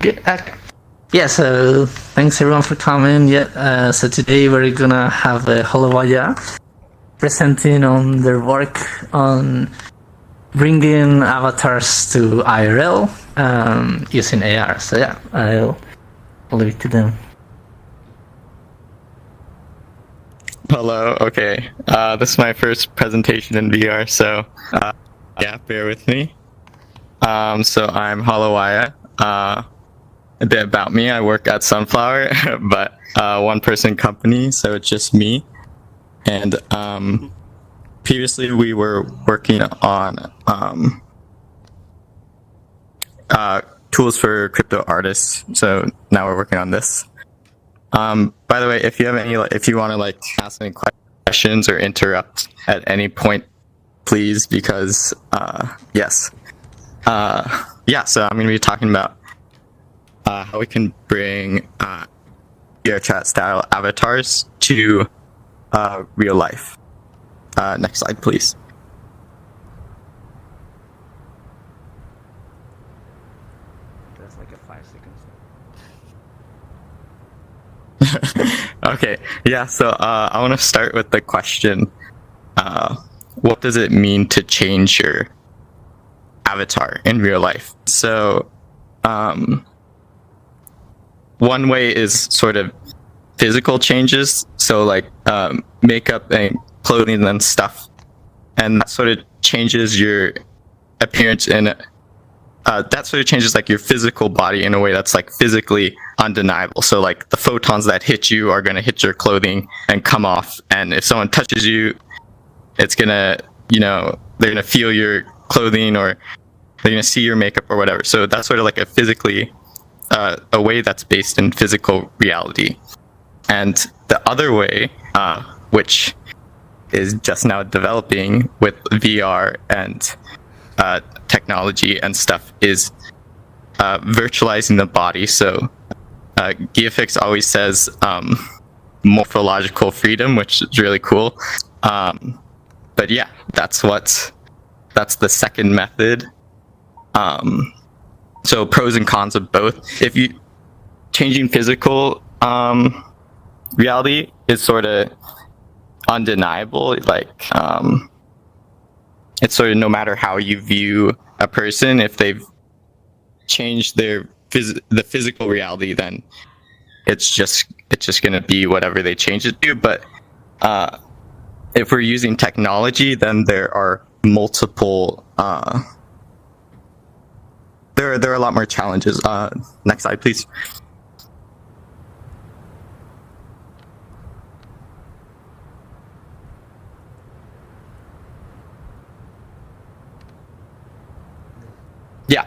Good. Yeah, so thanks everyone for coming. Yeah, so today we're gonna have hollowaya presenting on their work on bringing avatars to IRL using AR. So yeah, I'll leave it to them. Hello, okay. This is my first presentation in VR, so yeah, bear with me. So I'm hollowaya. A bit about me, I work at Sunflower, but one-person company, so it's just me. And previously we were working on tools for crypto artists, so now we're working on this. By the way, if you have any, if you want to like ask any questions or interrupt at any point, please, because yes, yeah. So I'm going to be talking about how we can bring VRChat style avatars to real life. Next slide, please. That's like a 5-second. Okay, yeah. So I want to start with the question: what does it mean to change your avatar in real life? So one way is sort of physical changes, so like makeup and clothing and stuff, and that sort of changes your appearance in that sort of changes like your physical body in a way that's like physically undeniable. So like the photons that hit you are going to hit your clothing and come off, and if someone touches you, it's gonna, you know, they're gonna feel your clothing, or they're gonna see your makeup or whatever. So that's sort of like a physically a way that's based in physical reality. And the other way, which is just now developing with VR and technology and stuff, is virtualizing the body. So GFX always says morphological freedom, which is really cool. But yeah, that's the second method. So pros and cons of both. If you changing physical reality is sort of undeniable. Like it's sort of no matter how you view a person, if they've changed their the physical reality, then it's just going to be whatever they change it to. But if we're using technology, then there are multiple there are a lot more challenges. Next slide, please. Yeah.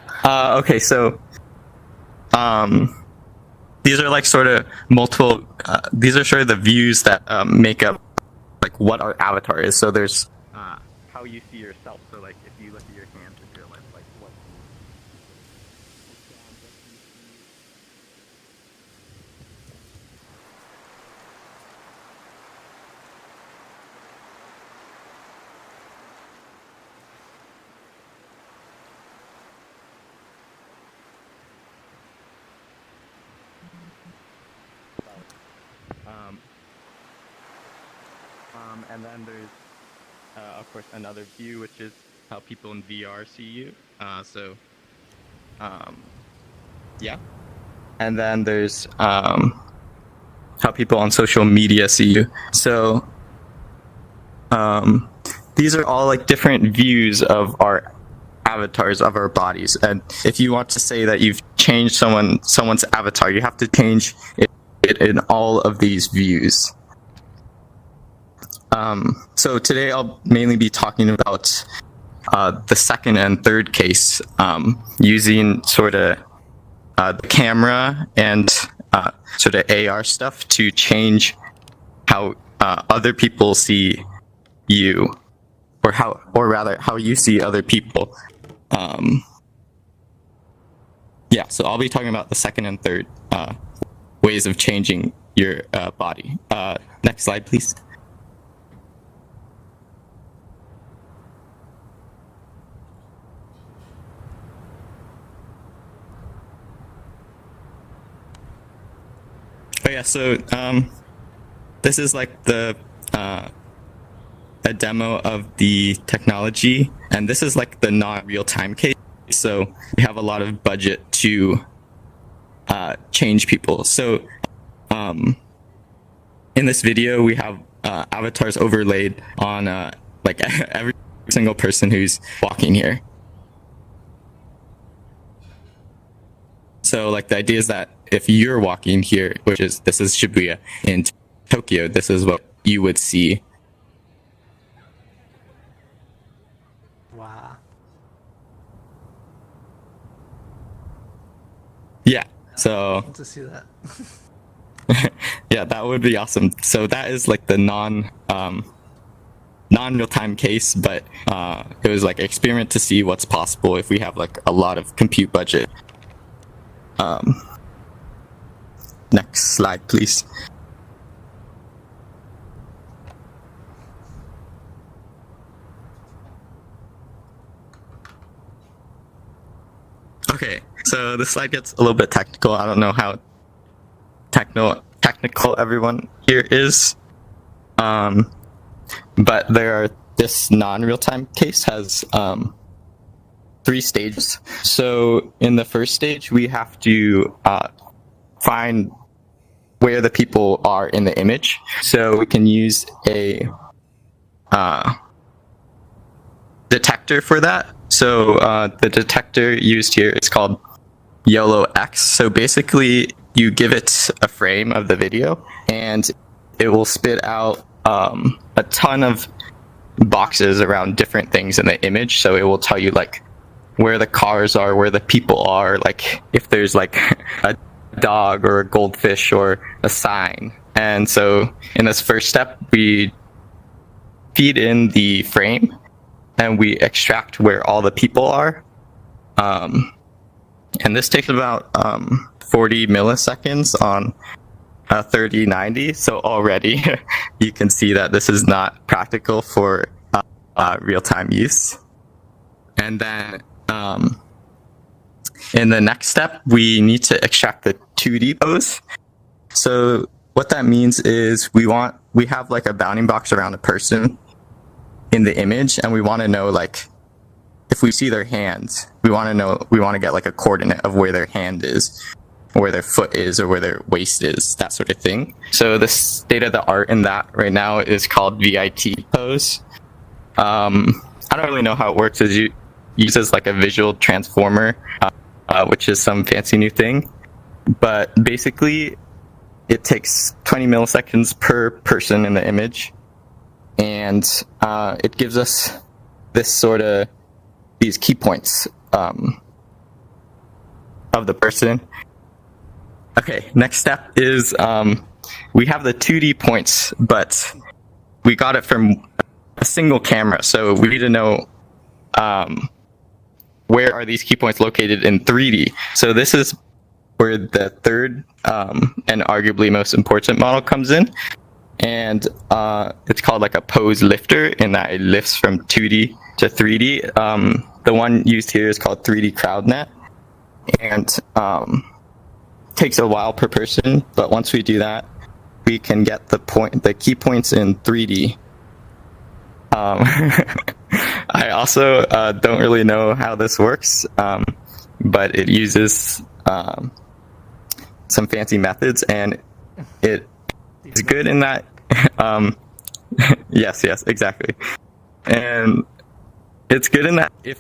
Okay. So, these are like sort of multiple. These are sort of the views that make up like what our avatar is. So there's how you see yourself. So like if you look at your hands in real life, like what. And then there's, of course, another view, which is how people in VR see you. Yeah. And then there's how people on social media see you. So these are all like different views of our avatars of our bodies. And if you want to say that you've changed someone's avatar, you have to change it in all of these views. So today I'll mainly be talking about the second and third case, using sort of the camera and sort of AR stuff to change how other people see you, or rather how you see other people. Yeah, so I'll be talking about the second and third ways of changing your body. Next slide, please. Oh yeah, so this is like the a demo of the technology, and this is like the non-real-time case. So we have a lot of budget to change people. So in this video, we have avatars overlaid on like every single person who's walking here. So like the idea is that if you're walking here, this is Shibuya in Tokyo, this is what you would see. Wow. Yeah. So I want to see that. yeah, that would be awesome. So that is like the non-real-time case, but it was like an experiment to see what's possible if we have like a lot of compute budget. Next slide, please. Okay, so this slide gets a little bit technical. I don't know how technical everyone here is, but this non-real-time case has 3 stages. So in the first stage, we have to find where the people are in the image. So we can use a detector for that. So the detector used here is called YOLO X. So basically, you give it a frame of the video, and it will spit out a ton of boxes around different things in the image. So it will tell you like where the cars are, where the people are, like if there's like a dog or a goldfish or a sign. And so in this first step, we feed in the frame and we extract where all the people are. And this takes about 40 milliseconds on a 3090. So already you can see that this is not practical for real-time use. And then in the next step, we need to extract the 2D pose. So what that means is we have like a bounding box around a person in the image, and we want to know like if we see their hands, we want to get like a coordinate of where their hand is, or where their foot is, or where their waist is, that sort of thing. So the state of the art in that right now is called VIT pose. I don't really know how it works. It uses like a visual transformer, which is some fancy new thing. But basically, it takes 20 milliseconds per person in the image, and it gives us these key points of the person. Okay, next step is we have the 2D points, but we got it from a single camera, so we need to know where are these key points located in 3D. So this is where the third and arguably most important model comes in, and it's called like a pose lifter, in that it lifts from 2D to 3D. The one used here is called 3D CrowdNet, and takes a while per person, but once we do that, we can get the key points in 3D. I also don't really know how this works, but it uses some fancy methods, and it is good in that. Yes, exactly. And it's good in that if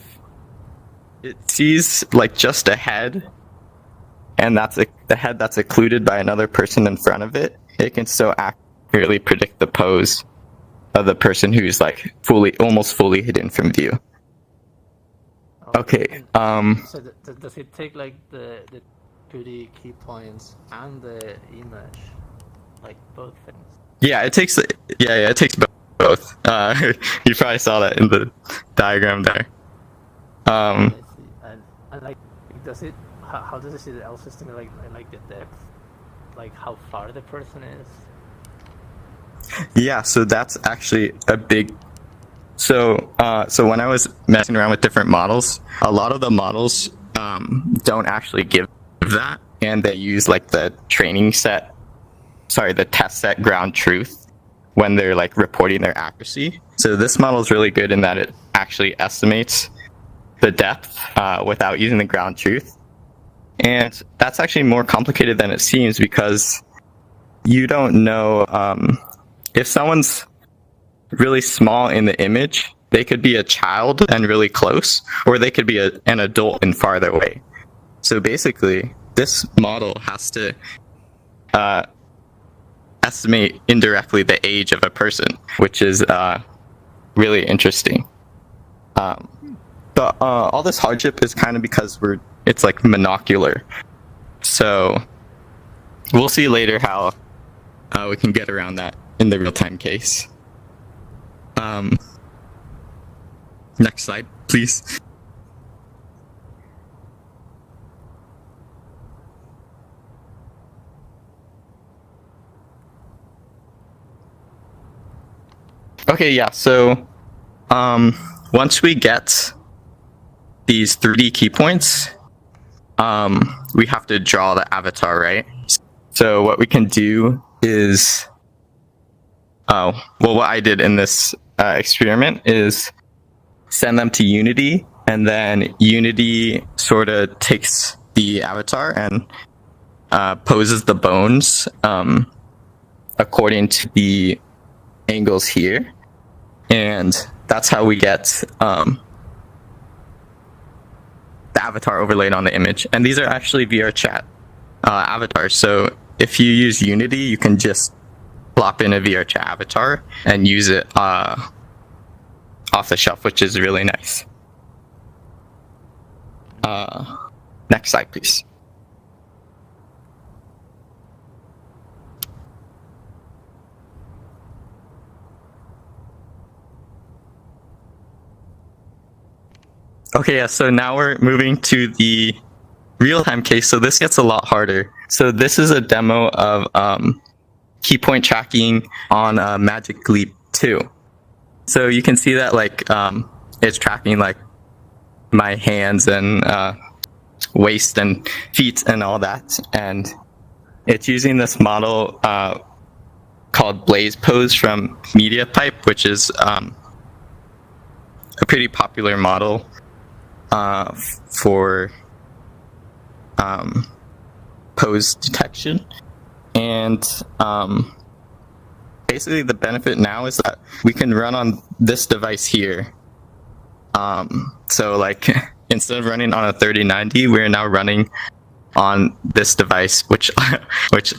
it sees like just a head, and that's the head that's occluded by another person in front of it, it can so accurately predict the pose of the person who's like almost fully hidden from view. Okay. So does it take like the 2D key points and the image, like both things? Yeah, it takes both. You probably saw that in the diagram there. I see. And like, how does it also estimate like the depth, like how far the person is? Yeah, so that's actually a big. So when I was messing around with different models, a lot of the models don't actually give that, and they use like the training set the test set ground truth when they're like reporting their accuracy. So this model is really good in that it actually estimates the depth without using the ground truth. And that's actually more complicated than it seems, because you don't know if someone's really small in the image, they could be a child and really close, or they could be an adult and farther away. So basically, this model has to estimate indirectly the age of a person, which is really interesting. But all this hardship is kind of because it's like monocular. So we'll see later how we can get around that in the real-time case. Next slide, please. Okay, yeah, so once we get these 3D key points, we have to draw the avatar, right? So what we can do is, what I did in this experiment is send them to Unity, and then Unity sort of takes the avatar and poses the bones according to the angles here. And that's how we get the avatar overlaid on the image. And these are actually VRChat avatars. So if you use Unity, you can just plop in a VRChat avatar and use it off the shelf, which is really nice. Next slide, please. Okay, yeah, so now we're moving to the real-time case. So this gets a lot harder. So this is a demo of key point tracking on Magic Leap 2. So you can see that like it's tracking like my hands and waist and feet and all that. And it's using this model called Blaze Pose from MediaPipe, which is a pretty popular model for pose detection. And basically the benefit now is that we can run on this device here. So like instead of running on a 3090, we're now running on this device, which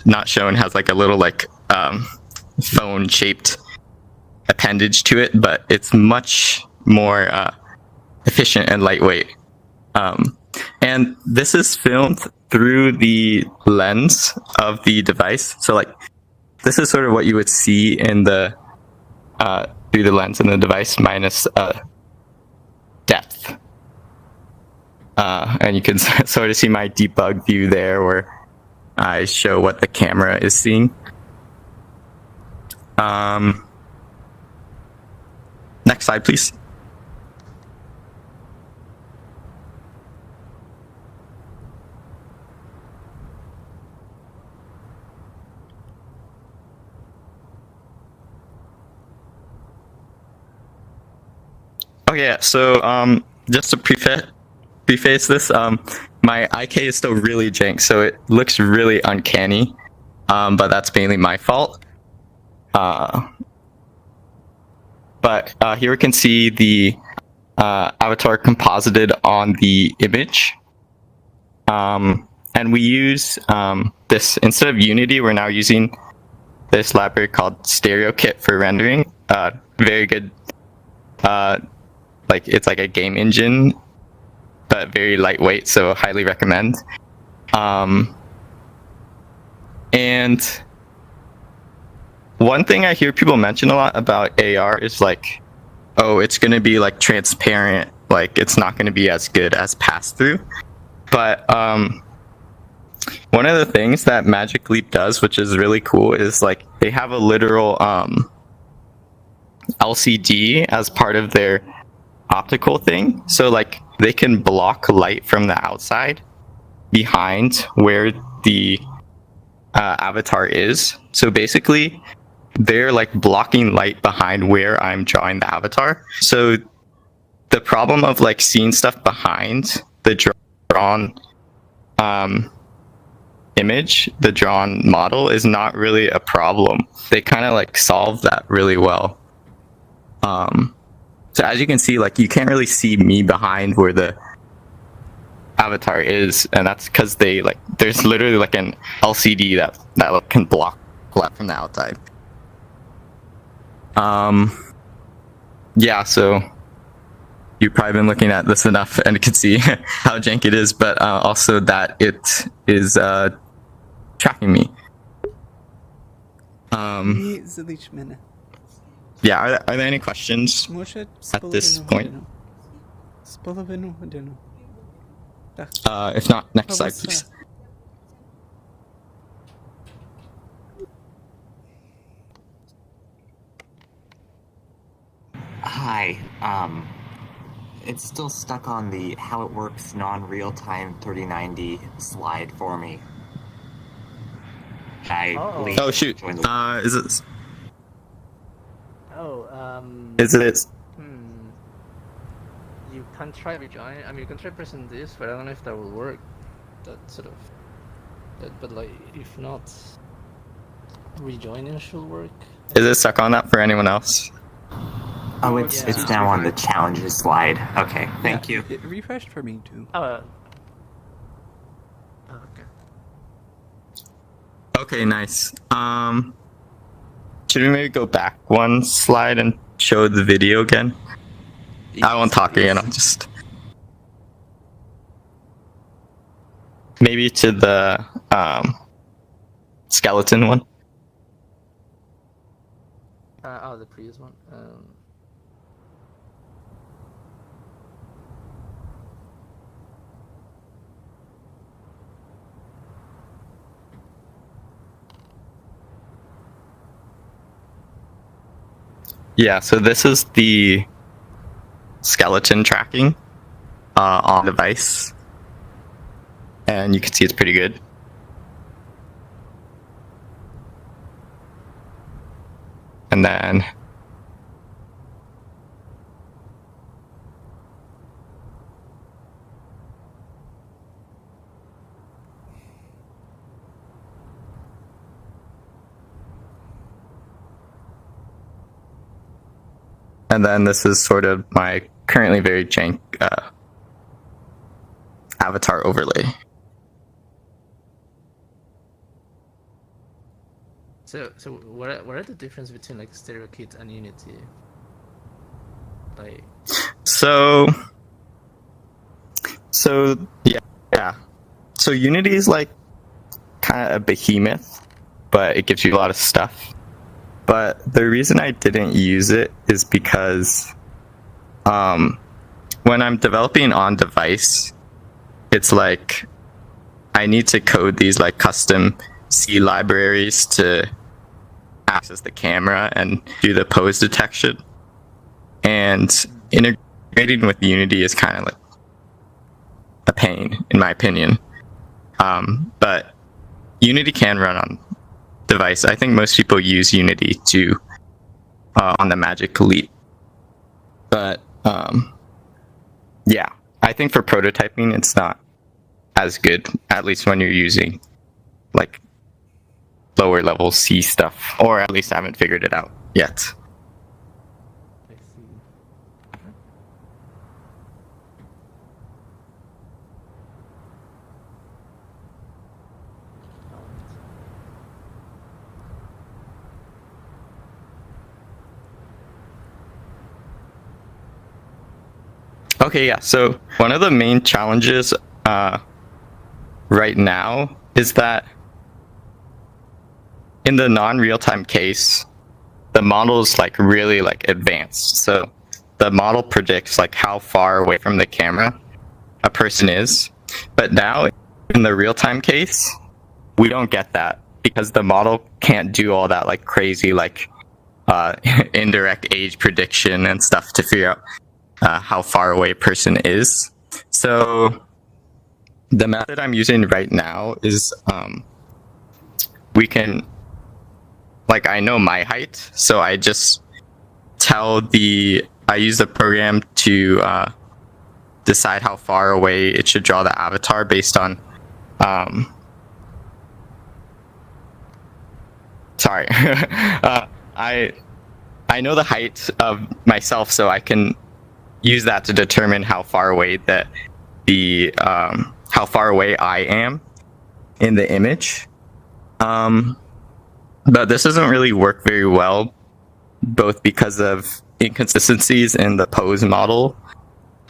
not shown has like a little like phone shaped appendage to it, but it's much more efficient and lightweight. And this is filmed through the lens of the device. So like this is sort of what you would see in the through the lens in the device minus depth. And you can sort of see my debug view there where I show what the camera is seeing. Next slide, please. Okay, so just to preface this, my IK is still really jank, so it looks really uncanny, but that's mainly my fault. But here we can see the avatar composited on the image. And we use this, instead of Unity, we're now using this library called StereoKit for rendering. Very good, like it's like a game engine, but very lightweight, so highly recommend. And one thing I hear people mention a lot about AR is like, oh, it's going to be like transparent, like it's not going to be as good as pass-through. But one of the things that Magic Leap does, which is really cool, is like they have a literal LCD as part of their optical thing. So like they can block light from the outside behind where the avatar is. So basically, they're like blocking light behind where I'm drawing the avatar. So the problem of like seeing stuff behind the drawn image, the drawn model, is not really a problem. They kind of like solve that really well. So as you can see, like you can't really see me behind where the avatar is, and that's because they like there's literally like an LCD that can block light from the outside. Yeah, so you've probably been looking at this enough and you can see how jank it is, but also that it is tracking me. Yeah, are there any questions at this point? If not, next slide, please. Hi, it's still stuck on the how it works non-real-time 3090 slide for me. Oh shoot, is it? Is it? You can try rejoin. I mean, you can try pressing this, but I don't know if that will work. That sort of. But like, if not, rejoining should work. Is it stuck on that for anyone else? Oh, it's now on the challenges slide. Okay, thank you. It refreshed for me too. Okay. Okay, nice. Should we maybe go back one slide and show the video again? I won't talk again, I'll just... Maybe to the skeleton one? The previous one. Yeah, so this is the skeleton tracking on device. And you can see it's pretty good. And then this is sort of my currently very jank avatar overlay. So what are the difference between like StereoKit and Unity? Like. So yeah. So Unity is like kind of a behemoth, but it gives you a lot of stuff. But the reason I didn't use it is because when I'm developing on device, it's like I need to code these like custom C libraries to access the camera and do the pose detection. And integrating with Unity is kind of like a pain, in my opinion. But Unity can run on device. I think most people use Unity to on the Magic Elite. But yeah, I think for prototyping it's not as good, at least when you're using like lower level C stuff, or at least I haven't figured it out yet. I see. Okay, yeah, so one of the main challenges right now is that in the non-real-time case, the model is like really like advanced. So the model predicts like how far away from the camera a person is. But now in the real-time case, we don't get that because the model can't do all that like crazy like indirect age prediction and stuff to figure out how far away a person is. So the method I'm using right now is we can, like, I know my height, so I just I use the program to decide how far away it should draw the avatar based on sorry. I know the height of myself, so I can use that to determine how far away how far away I am in the image. But this doesn't really work very well, both because of inconsistencies in the pose model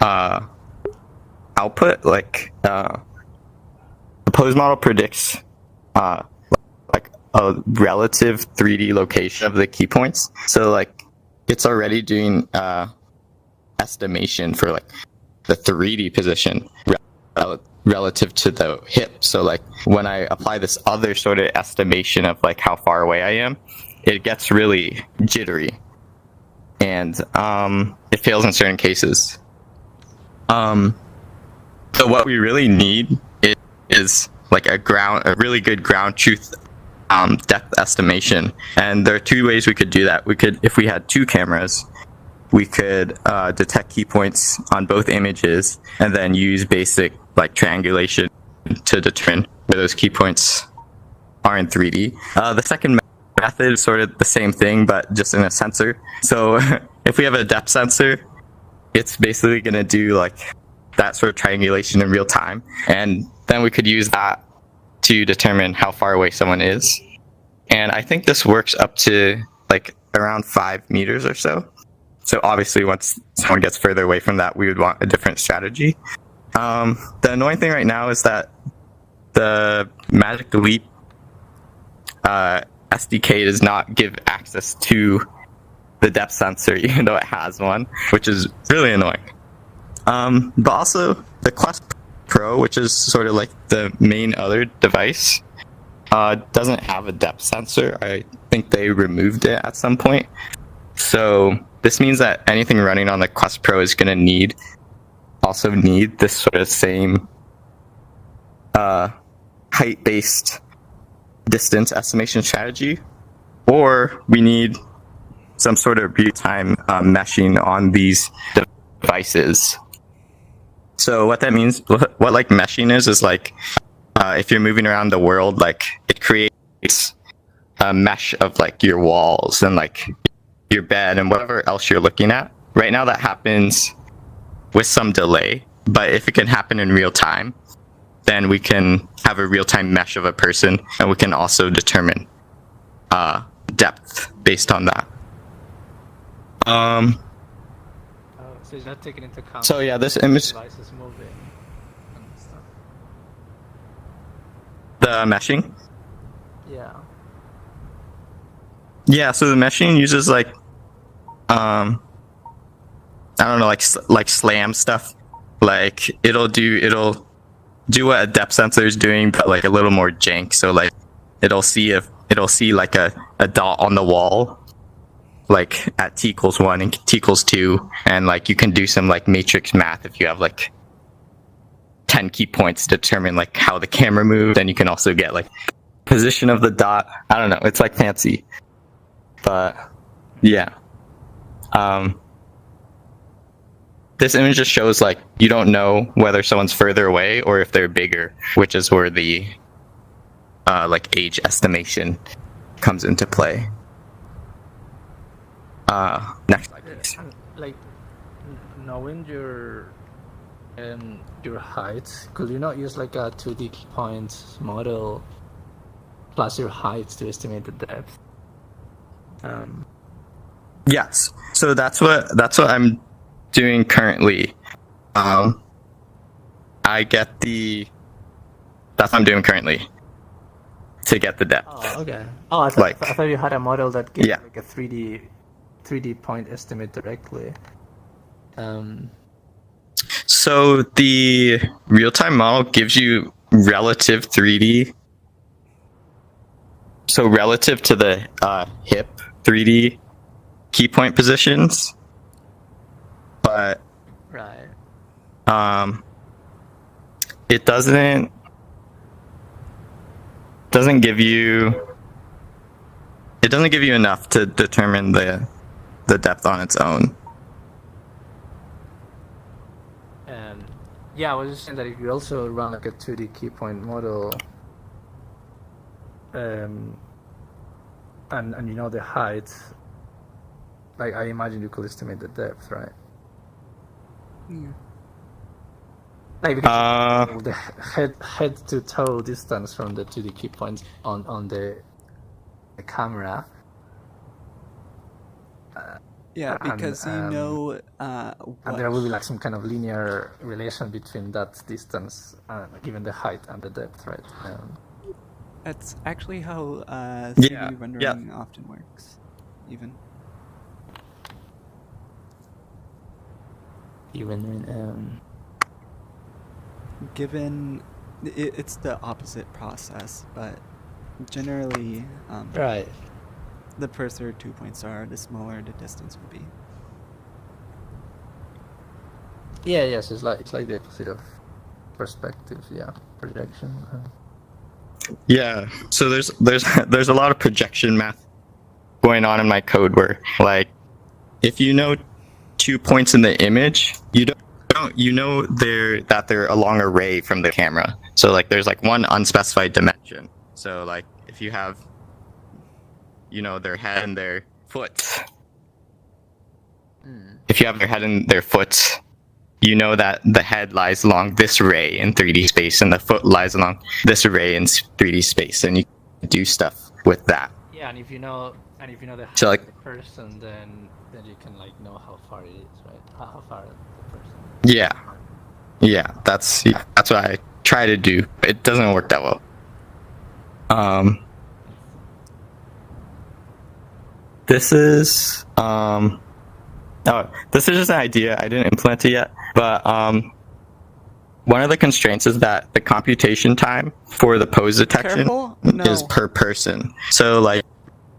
output. Like the pose model predicts like a relative 3D location of the key points, so like it's already doing estimation for like the 3D position relative to the hip. So like when I apply this other sort of estimation of like how far away I am, it gets really jittery, and it fails in certain cases. So what we really need is like a really good ground truth depth estimation, and there are two ways we could do that. We could, if we had two cameras, we could detect key points on both images and then use basic like triangulation to determine where those key points are in 3D. The second method is sort of the same thing, but just in a sensor. So if we have a depth sensor, it's basically going to do like that sort of triangulation in real time, and then we could use that to determine how far away someone is. And I think this works up to like around 5 meters or so. So obviously once someone gets further away from that, we would want a different strategy. The annoying thing right now is that the Magic Leap SDK does not give access to the depth sensor, even though it has one, which is really annoying. But also the Quest Pro, which is sort of like the main other device, doesn't have a depth sensor. I think they removed it at some point. So this means that anything running on the Quest Pro is going to also need this sort of same height-based distance estimation strategy, or we need some sort of real-time meshing on these devices. So what that means, what like meshing is like if you're moving around the world, like it creates a mesh of like your walls and like your bed and whatever else you're looking at. Right now that happens with some delay, but if it can happen in real time, then we can have a real-time mesh of a person, and we can also determine depth based on that. So is that taken into account? So yeah, this image, devices moving and stuff. the meshing. Yeah. Yeah, so the meshing uses like I don't know, like SLAM stuff. Like it'll do what a depth sensor is doing, but like a little more jank. So like it'll see like a dot on the wall, like at t equals 1 and t equals 2, and like you can do some like matrix math if you have like 10 key points to determine like how the camera moved, and you can also get like position of the dot. I don't know, it's like fancy, but yeah. This image just shows like you don't know whether someone's further away or if they're bigger, which is where the like age estimation comes into play. Next slide, please. Like knowing your height, could you not use like a 2D key point model plus your height to estimate the depth? Yes. So that's what I'm doing currently. That's what I'm doing currently to get the depth. Oh, okay. Oh, I thought you had a model that gave like a 3D point estimate directly. So the real-time model gives you relative 3D. So relative to the hip 3D key point positions, but right. It doesn't give you it doesn't give you enough to determine the depth on its own. Yeah, I was just saying that if you also run like a 2D key point model, and you know the height, like I imagine you could estimate the depth, right? Yeah. Like because the head to toe distance from the 2D key points on the camera. Yeah, because you know and there will be like some kind of linear relation between that distance, given the height and the depth, right? That's actually how 3D rendering often works, even. Given it's the opposite process, but generally, right. The further 2 points are, the smaller the distance will be. Yeah, yes, it's like the opposite of perspective, projection. Yeah, so there's a lot of projection math going on in my code where, like, if you know 2 points in the image, you know that they're along a ray from the camera. So like there's like one unspecified dimension. So like if you have, you know, their head and their foot. If you have their head and their foot, you know that the head lies along this ray in 3D space and the foot lies along this ray in 3D space, and you can do stuff with that. Yeah, and if you know the height So, like, of the person, then you can like know how far it is, right? How far the person. Yeah, that's what I try to do. It doesn't work that well. This is this is just an idea. I didn't implement it yet, but one of the constraints is that the computation time for the pose detection is per person. So like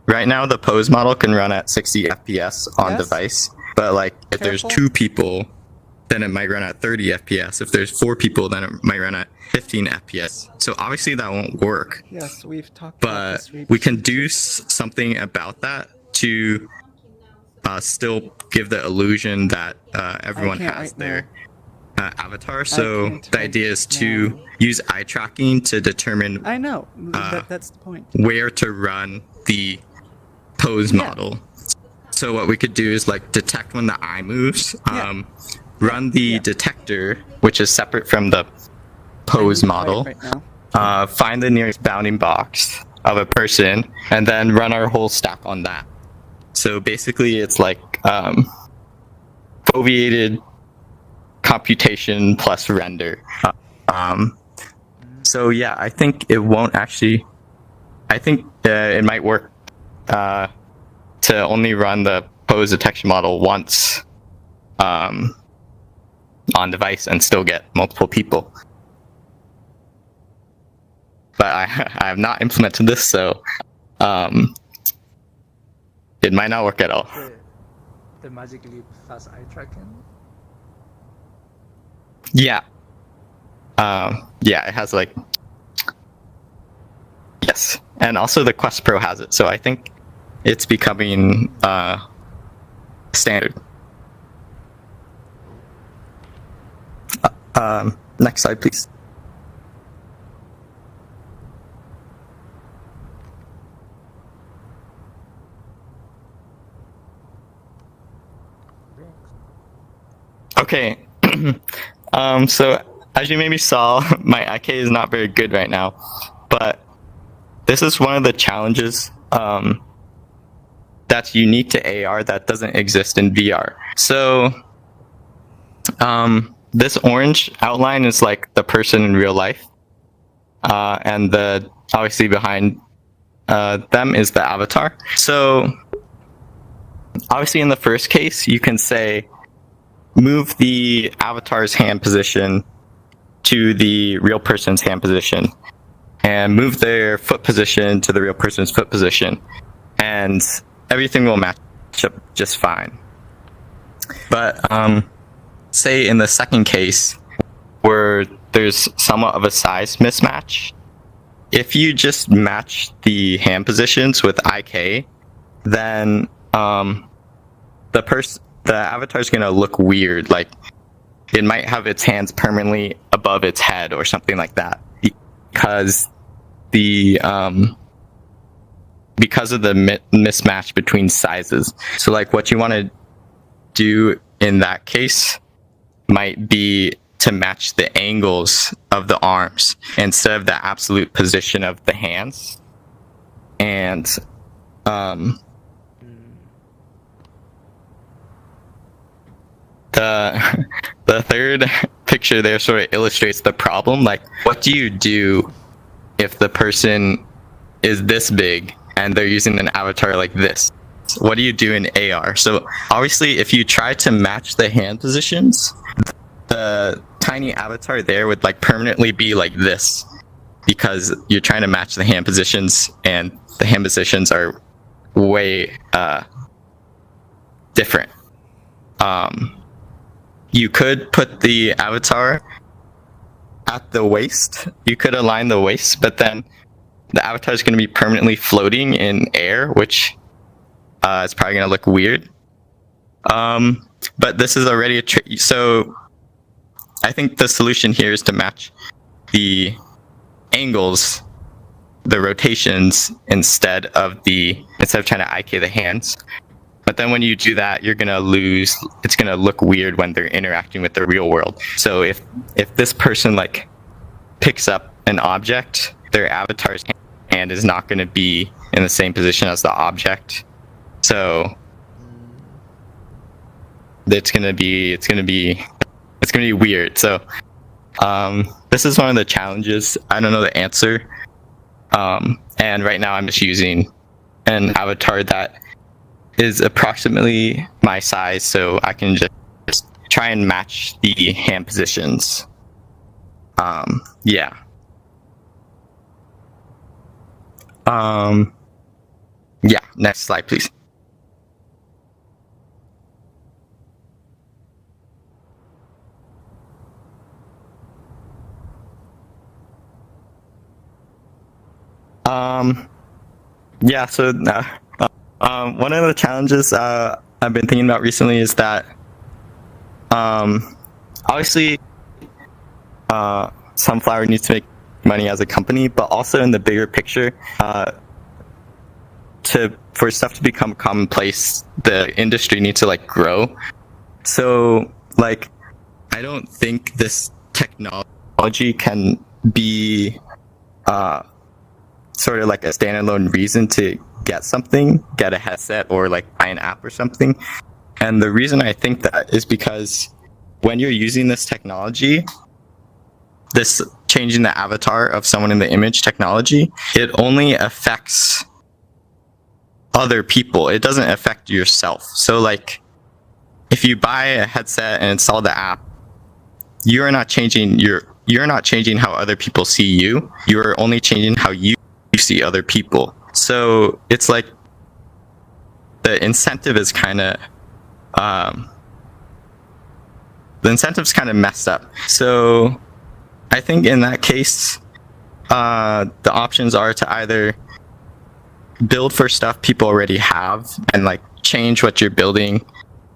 right now the pose model can run at 60 FPS on device, but like if there's 2 people, then it might run at 30 FPS. If there's 4 people, then it might run at 15 FPS. So obviously that won't work. Yes, we've talked about this. But we can do something about that to still give the illusion that everyone has their avatar. So the idea is to use eye tracking to determine I know, that's the point. Where to run the pose model. So what we could do is like detect when the eye moves, run the detector, which is separate from the pose model, find the nearest bounding box of a person, and then run our whole stack on that. So basically it's like foveated computation plus render. So yeah, I think it won't actually, I think it might work to only run the pose detection model once on device and still get multiple people. But I have not implemented this, so it might not work at all. The Magic Leap has eye tracking? Yeah. Yeah, it has like... Yes. And also the Quest Pro has it, so I think it's becoming standard. Next slide, please. Okay. So as you maybe saw, my IK is not very good right now, but this is one of the challenges that's unique to AR that doesn't exist in VR. So this orange outline is like the person in real life, and the obviously behind them is the avatar. So obviously in the first case, you can say move the avatar's hand position to the real person's hand position, and move their foot position to the real person's foot position, and everything will match up just fine. But say in the second case, where there's somewhat of a size mismatch, if you just match the hand positions with IK, then the avatar is gonna look weird. Like it might have its hands permanently above its head or something like that, because because of the mismatch between sizes. So like what you want to do in that case might be to match the angles of the arms instead of the absolute position of the hands. And the third picture there sort of illustrates the problem. Like, what do you do if the person is this big and they're using an avatar like this? What do you do in AR? So obviously, if you try to match the hand positions, the tiny avatar there would like permanently be like this, because you're trying to match the hand positions, and the hand positions are way different. You could put the avatar at the waist. You could align the waist, but then the avatar is going to be permanently floating in air, which is probably going to look weird. But this is already a trick. So I think the solution here is to match the angles, the rotations, instead of trying to IK the hands. But then when you do that, you're gonna lose. It's gonna look weird when they're interacting with the real world. So if this person like picks up an object, their avatar's hand is not gonna be in the same position as the object. So it's gonna be weird. So this is one of the challenges. I don't know the answer. And right now I'm just using an avatar that is approximately my size, so I can just try and match the hand positions. Yeah. Yeah, next slide, please. Yeah, so one of the challenges I've been thinking about recently is that obviously Sunflower needs to make money as a company, but also in the bigger picture, for stuff to become commonplace, the industry needs to like grow. So like, I don't think this technology can be sort of like a standalone reason to get a headset or like buy an app or something. And the reason I think that is because when you're using this technology, this changing the avatar of someone in the image technology, it only affects other people. It doesn't affect yourself. So like, if you buy a headset and install the app, you're not changing how other people see you. You're only changing how you see other people. So it's like the incentive is kind of messed up. So I think in that case, the options are to either build for stuff people already have and like change what you're building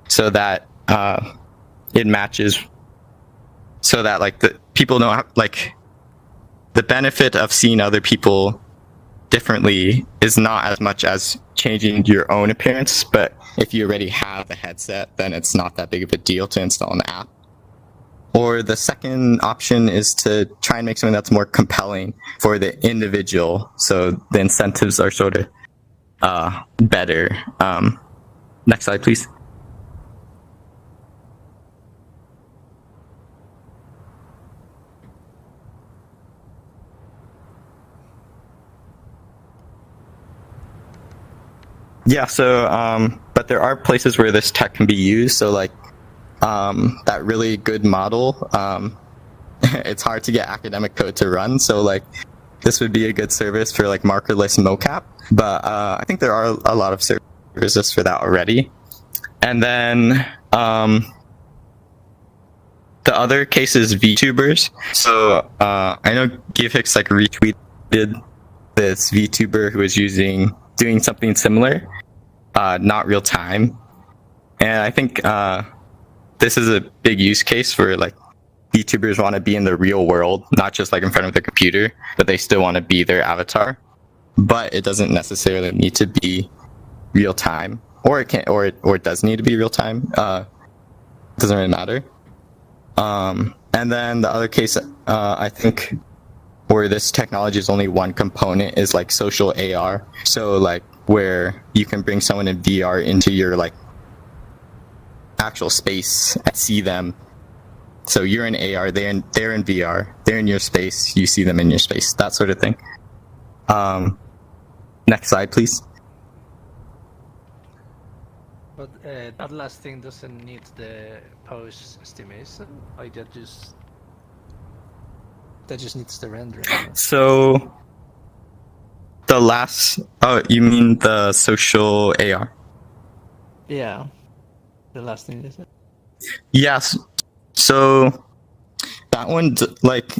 so that it matches, so that like the people know, like the benefit of seeing other people differently is not as much as changing your own appearance. But if you already have a headset, then it's not that big of a deal to install an app. Or the second option is to try and make something that's more compelling for the individual, so the incentives are sort of better. Next slide, please. Yeah, so but there are places where this tech can be used. So like that really good model, it's hard to get academic code to run. So like this would be a good service for like markerless mocap. But I think there are a lot of services for that already. And then the other case is VTubers. So I know GiveHix like retweeted did this VTuber who was doing something similar, not real time. And I think this is a big use case for like VTubers want to be in the real world, not just like in front of the computer, but they still want to be their avatar. But it doesn't necessarily need to be real time, or it can, or it does need to be real time. Doesn't really matter. And then the other case, I think, where this technology is only one component is like social AR. So like where you can bring someone in VR into your like actual space and see them. So you're in AR, they're in VR, they're in your space, you see them in your space, that sort of thing. Next slide, please. But that last thing doesn't need the pose estimation. Like that just needs the rendering. So the last, oh, you mean the social AR? Yeah, the last thing is it. Yes. So that one, like,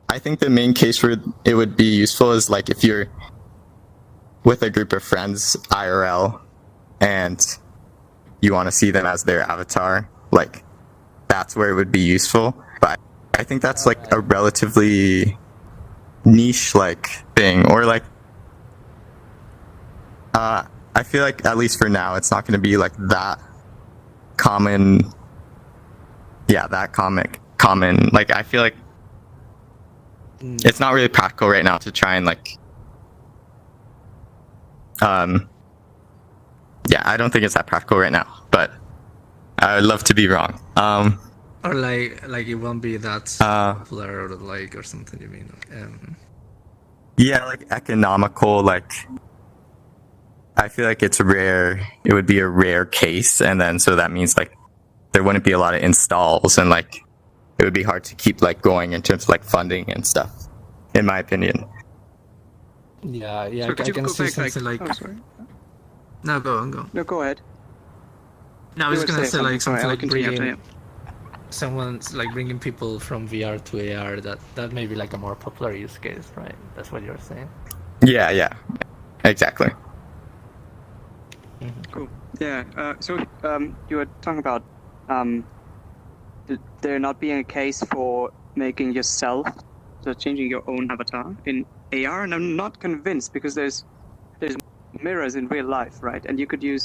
I think the main case where it would be useful is like if you're with a group of friends IRL and you want to see them as their avatar, like that's where it would be useful. But I think that's like a relatively niche like thing, or like I feel like at least for now it's not going to be like that common. Yeah, that common. Like I feel like it's not really practical right now to try and like yeah, I don't think it's that practical right now, but I would love to be wrong. Or like it won't be that popular or like or something. You mean? Yeah, like economical. Like I feel like it's rare. It would be a rare case, and then so that means like there wouldn't be a lot of installs, and like it would be hard to keep like going in terms of like funding and stuff, in my opinion. Yeah. So I can see something like. Oh, sorry. No, go on. No, go ahead. No, I was gonna say like something like bringing bringing people from VR to AR. That may be like a more popular use case, right? That's what you're saying. Yeah, exactly. Mm-hmm. Cool. Yeah. So you were talking about there not being a case for making yourself, so changing your own avatar in AR, and I'm not convinced because there's mirrors in real life, right? And could you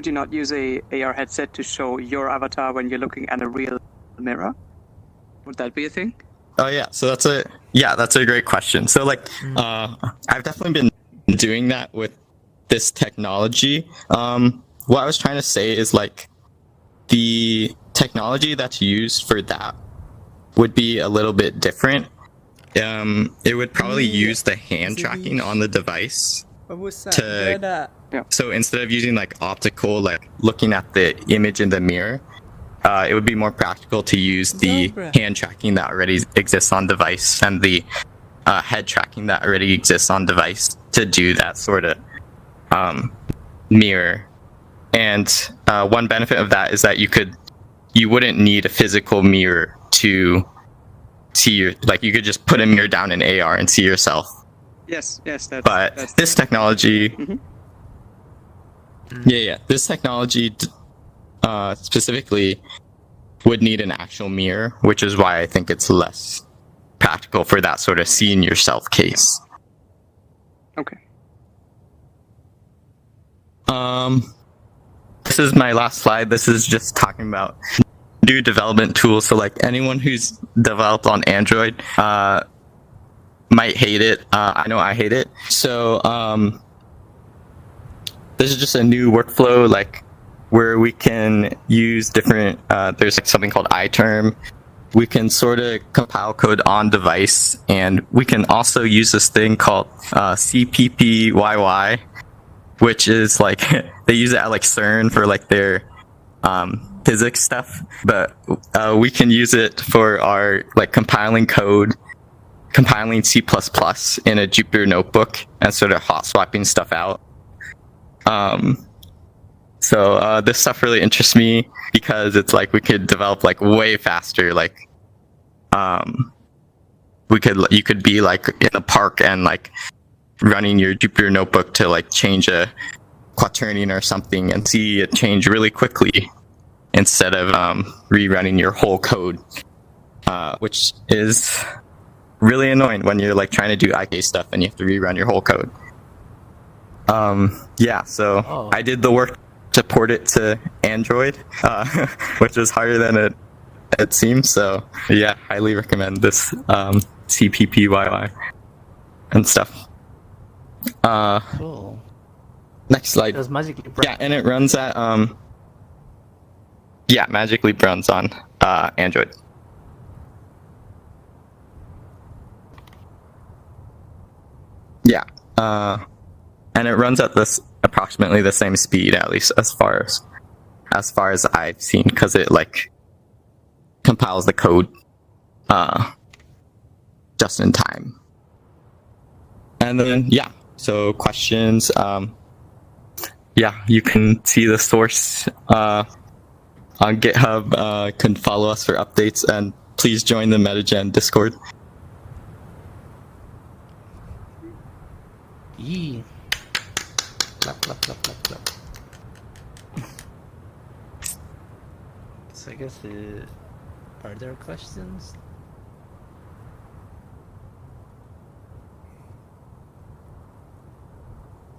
not use a AR headset to show your avatar when you're looking at a real mirror? Would that be a thing? Oh yeah, so that's a great question. So like I've definitely been doing that with this technology. What I was trying to say is like the technology that's used for that would be a little bit different. It would probably use the hand tracking on the device so instead of using like optical, like looking at the image in the mirror, it would be more practical to use the hand tracking that already exists on device and the head tracking that already exists on device to do that sort of mirror. And one benefit of that is that you wouldn't need a physical mirror to see you could just put a mirror down in AR and see yourself. Yes, that's this technology. Mm-hmm. Yeah. This technology specifically would need an actual mirror, which is why I think it's less practical for that sort of seeing yourself case. Okay. This is my last slide. This is just talking about new development tools. So like anyone who's developed on Android might hate it. I know I hate it. So this is just a new workflow like where we can use different there's like something called iTerm. We can sort of compile code on device, and we can also use this thing called CPPYY, which is like they use it at like CERN for like their physics stuff, but we can use it for our like compiling C++ in a Jupyter notebook and sort of hot swapping stuff out. So this stuff really interests me because it's like we could develop like way faster, like you could be like in a park and like running your Jupyter notebook to like change a quaternion or something and see it change really quickly instead of rerunning your whole code, which is really annoying when you're like trying to do IK stuff and you have to rerun your whole code. So I did the work to port it to Android, which was harder than it seems. So yeah, highly recommend this CPPYY and stuff. Cool. Next slide. It was magically Yeah, and it runs at magically runs on Android. Yeah, and it runs at this approximately the same speed, at least as far as I've seen, because it like compiles the code just in time. And then so questions. You can see the source on GitHub. Can follow us for updates, and please join the MetaGen Discord. Yee. Clap, clap, clap, clap, clap. So I guess are there questions?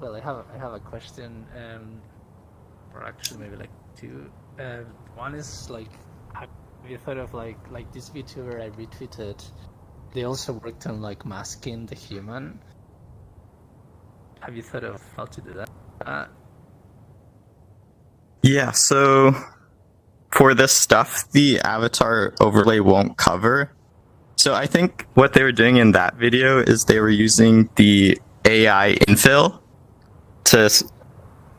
Well, I have a question, or actually maybe like two. One is like, have you thought of like this VTuber I retweeted? They also worked on like masking the human. Have you thought of how to do that? Yeah, so for this stuff, the avatar overlay won't cover. So I think what they were doing in that video is they were using the AI infill to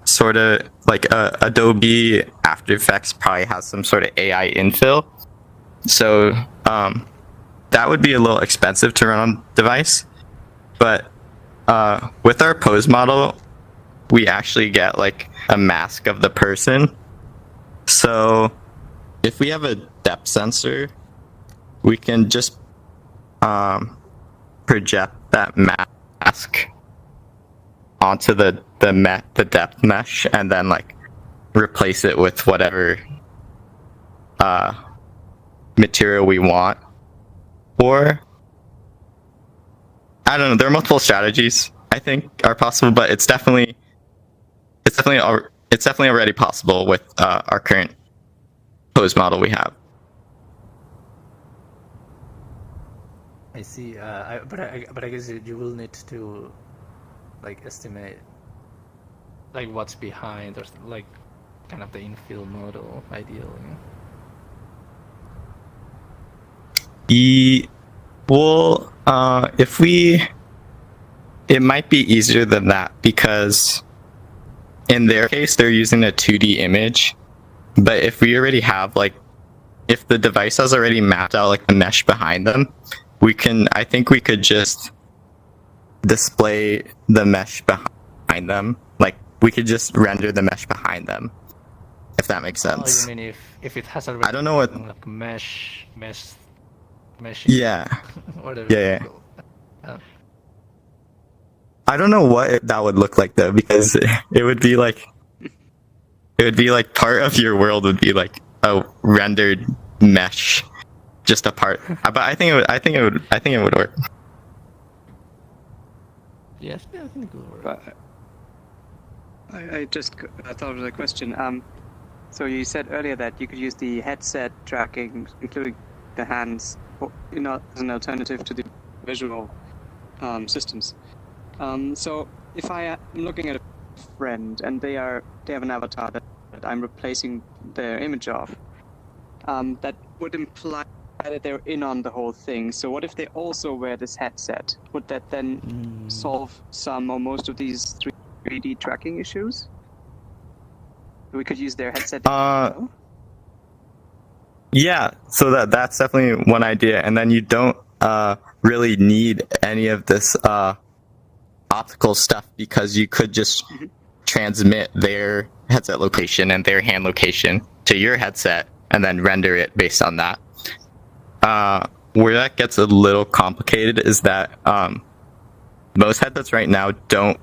sort of like Adobe After Effects probably has some sort of AI infill. So that would be a little expensive to run on device. But with our pose model, we actually get like a mask of the person. So if we have a depth sensor, we can just project that mask onto the depth mesh and then like replace it with whatever material we want. Or I don't know, there are multiple strategies I think are possible, but it's definitely already possible with our current pose model we have. I see. But I guess you will need to like estimate like what's behind, or like kind of the infill model ideally. Well, it might be easier than that, because in their case they're using a 2D image, but if we already have like, if the device has already mapped out like the mesh behind them, I think we could just display the mesh behind them. Like we could just render the mesh behind them, if that makes sense. Oh, you mean if it has already, I don't know what, like mesh. Yeah. Whatever. Yeah. I don't know what that would look like though, because it would be like part of your world would be like a rendered mesh, just a part. But I think it would work. Yes, I think it will work. I just thought of a question. So you said earlier that you could use the headset tracking, including the hands, as an alternative to the visual systems. So if I am looking at a friend and they have an avatar that I'm replacing their image of, that would imply that they're in on the whole thing. So what if they also wear this headset? Would that then solve some or most of these 3D tracking issues? We could use their headset. Yeah, so that's definitely one idea, and then you don't really need any of this optical stuff, because you could just transmit their headset location and their hand location to your headset and then render it based on that. where that gets a little complicated is that most headsets right now don't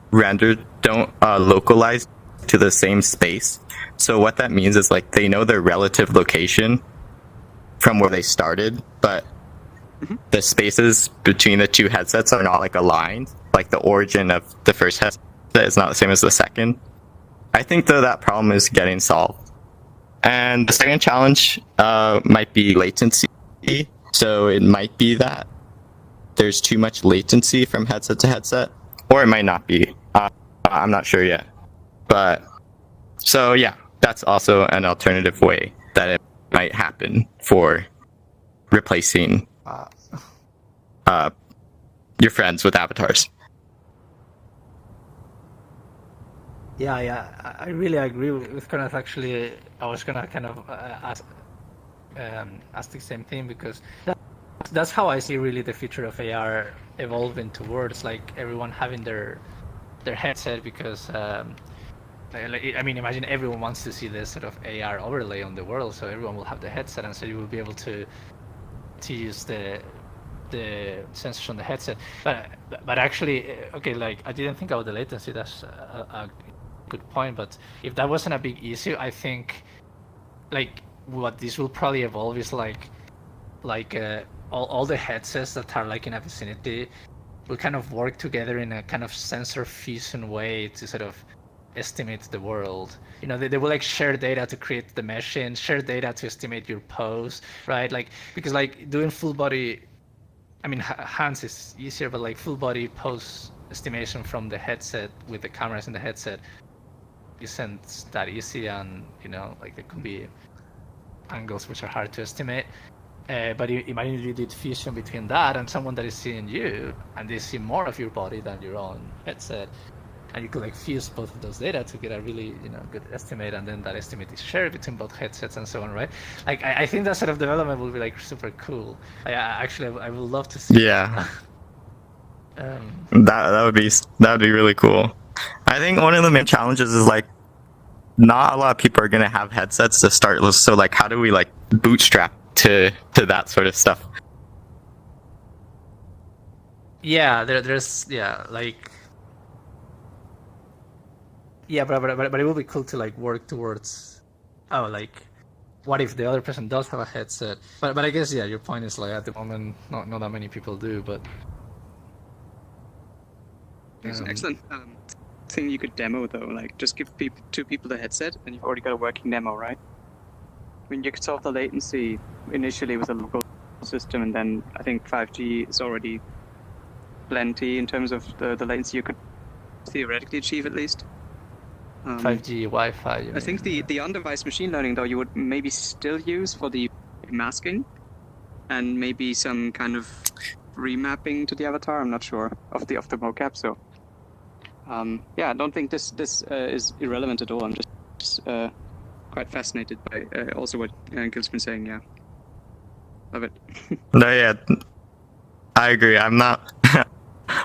localize to the same space. So what that means is like they know their relative location from where they started, but the spaces between the two headsets are not like aligned. Like the origin of the first headset is not the same as the second. I think though that problem is getting solved. And the second challenge might be latency. So it might be that there's too much latency from headset to headset, or it might not be. I'm not sure yet. But so yeah, that's also an alternative way that it might happen for replacing your friends with avatars. Yeah, I really agree with Kenneth. Actually, I was gonna kind of ask the same thing, because that's how I see really the future of AR evolving towards, like everyone having their headset, because I mean, imagine everyone wants to see this sort of AR overlay on the world, so everyone will have the headset, and so you will be able to use the sensors on the headset. But actually, okay, like I didn't think about the latency. That's a good point. But if that wasn't a big issue, I think like what this will probably evolve is like all the headsets that are like in a vicinity will kind of work together in a kind of sensor fusion way to sort of estimate the world. You know, they will like share data to create the meshing, share data to estimate your pose, right? Like, because like doing full body, I mean, hands is easier, but like full body pose estimation from the headset with the cameras in the headset isn't that easy, and you know, like there could be angles which are hard to estimate. But imagine you did fusion between that and someone that is seeing you, and they see more of your body than your own headset, and you could like fuse both of those data to get a really, you know, good estimate, and then that estimate is shared between both headsets and so on, right? Like I think that sort of development will be like super cool. I would love to see. Yeah. That would be really cool. I think one of the main challenges is like not a lot of people are gonna have headsets to start with, so like how do we like bootstrap to that sort of stuff? Yeah, there's like but it will be cool to like work towards, oh, like what if the other person does have a headset? But I guess your point is like at the moment not that many people do, but There's an excellent thing you could demo though, like just give two people the headset and you've already got a working demo, right? I mean, you could solve the latency initially with a local system, and then I think 5G is already plenty in terms of the latency you could theoretically achieve at least. 5G Wi-Fi. I think the on-device machine learning though you would maybe still use for the masking, and maybe some kind of remapping to the avatar. I'm not sure of the mocap. So yeah, I don't think this is irrelevant at all. I'm just quite fascinated by also what Gil's been saying. Yeah, love it. No, yeah, I agree. I'm not.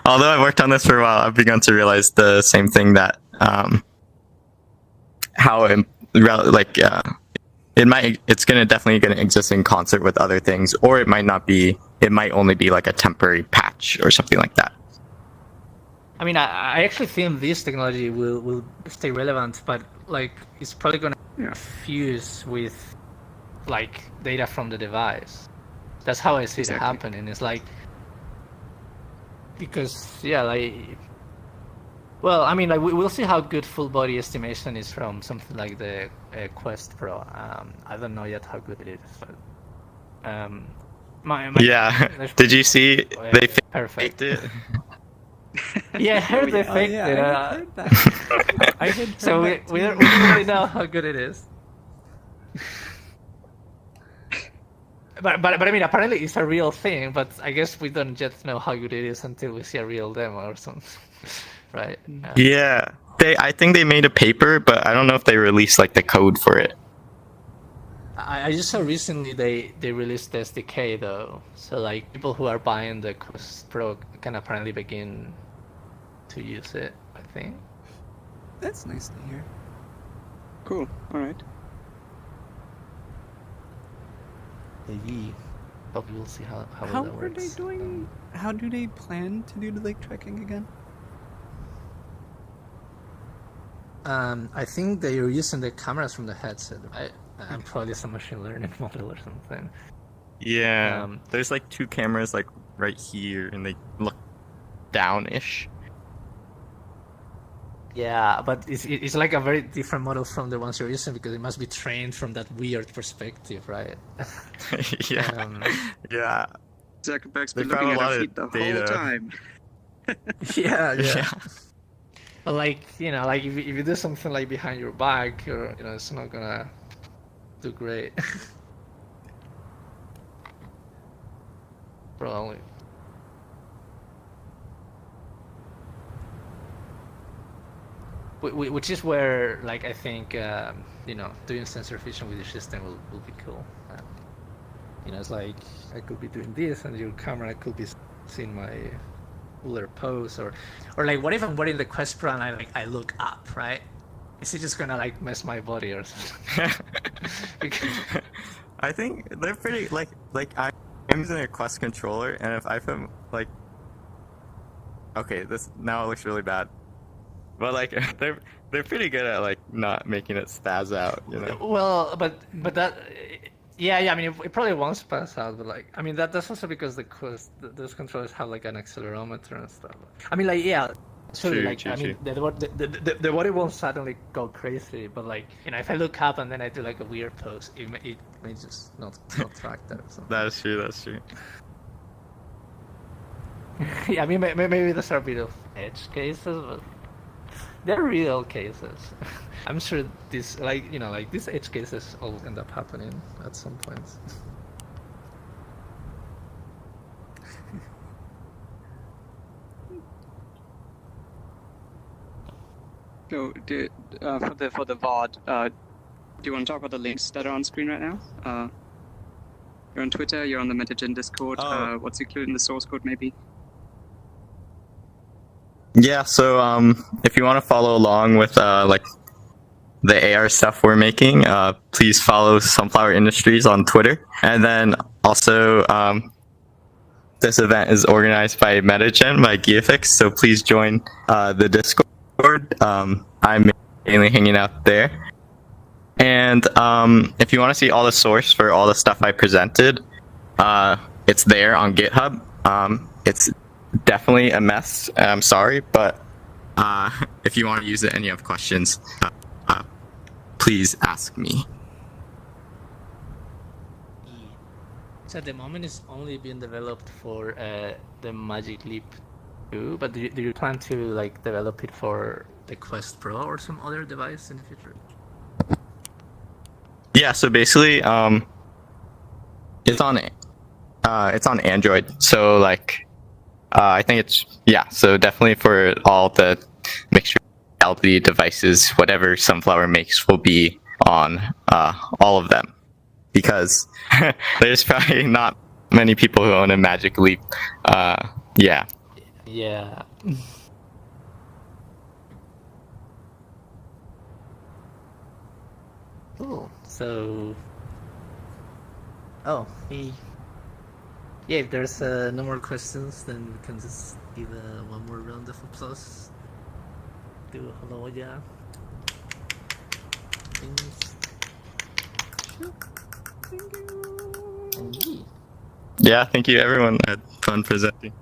Although I've worked on this for a while, I've begun to realize the same thing, that it's definitely gonna exist in concert with other things, or it might not be. It might only be like a temporary patch or something like that. I mean, I actually think this technology will stay relevant, but like it's probably gonna fuse with like data from the device. That's how I see it happening. It's like, because well, I mean, like we'll see how good full body estimation is from something like the Quest Pro. I don't know yet how good it is, but did you see they perfect faked it? Yeah, I heard they faked it. I heard that. I had heard So that we don't really know how good it is. But I mean, apparently it's a real thing. But I guess we don't yet know how good it is until we see a real demo or something, right? Yeah, I think they made a paper, but I don't know if they released like the code for it. I just saw recently they released the SDK though, so like people who are buying the Quest Pro can apparently begin to use it, I think. That's nice to hear. Cool. All right. Maybe. but we'll see how How that are works. they doing? How do they plan to do the lake trekking again? I think they are using the cameras from the headset, right? And probably some machine learning model or something. Yeah, there's like two cameras like right here, and they look down-ish. Yeah, but it's like a very different model from the ones you're using because it must be trained from that weird perspective, right? Yeah, yeah. Zuckerberg's They been found looking a at lot our of feet the whole data. time. yeah. Yeah. But like like if you do something like behind your back, or it's not gonna do great. Probably. Which is where, like, I think doing sensor fusion with your system will be cool. It's like I could be doing this, and your camera could be seeing my cooler pose, or like, what if I'm wearing the Quest Pro and I look up, right? Is it just gonna like mess my body or something? I think they're pretty like I'm using a Quest controller, and if I put like, okay, this now it looks really bad, but like they're pretty good at like not making it spaz out, Well, but that, yeah. I mean, it probably won't pass out, but like, I mean, that's also because those controllers have like an accelerometer and stuff. I mean, like, yeah. Actually, like, I mean, the body won't suddenly go crazy, but like, if I look up and then I do like a weird pose, it may just not track that or something. That's true. That's true. Yeah, I mean, maybe there's a bit of edge cases, but they're real cases. I'm sure this, like, like these edge cases all end up happening at some point. So, for the VOD, do you want to talk about the links that are on screen right now? You're on Twitter. You're on the MetaGen Discord. Oh. What's included in the source code, maybe? Yeah. So if you want to follow along with like the AR stuff we're making, please follow Sunflower Industries on Twitter, and then also this event is organized by MetaGen by GFX, so please join the Discord. I'm mainly hanging out there. And if you want to see all the source for all the stuff I presented, it's there on GitHub. It's definitely a mess. I'm sorry, but if you want to use it and you have questions, please ask me. So at the moment, it's only being developed for the Magic Leap 2, but do you plan to like develop it for the Quest Pro or some other device in the future? Yeah, so basically, it's on Android. So like, I think so definitely for all the mixed reality devices, whatever Sunflower makes will be on all of them, because there's probably not many people who own a Magic Leap. Yeah. Yeah. Cool. So, yeah, if there's no more questions, then we can just give one more round of applause to hollowaya. Thank you. Yeah, thank you everyone. I had fun presenting.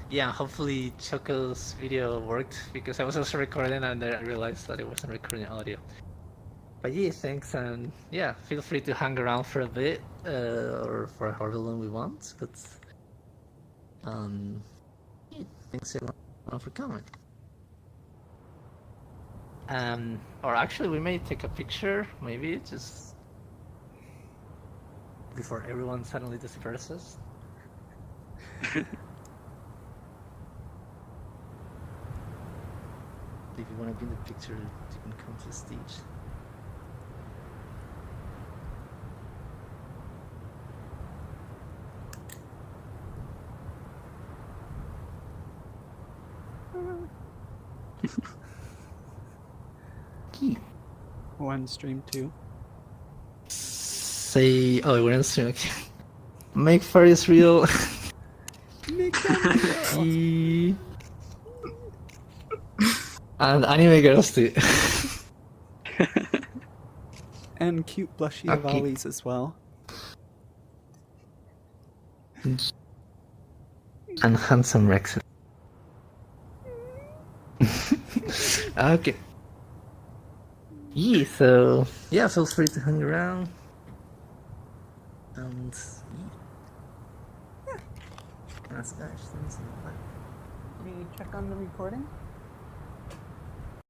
Yeah, hopefully Choco's video worked, because I was also recording and then I realized that it wasn't recording audio. But yeah, thanks, and yeah, feel free to hang around for a bit, or for however long we want. But yeah, thanks everyone for coming. Or actually, we may take a picture, maybe just before everyone suddenly disperses. If you want to be in the picture, you can come to the stage. One stream 2. say, oh, we're in stream. Okay. Make furries real. Make them real. E- and anime girls too. And cute blushy Okay. Avalis as well. And handsome Rex. Okay. Yeah, so yeah, feel free to hang around. And yeah. Ask questions. Can we check on the recording?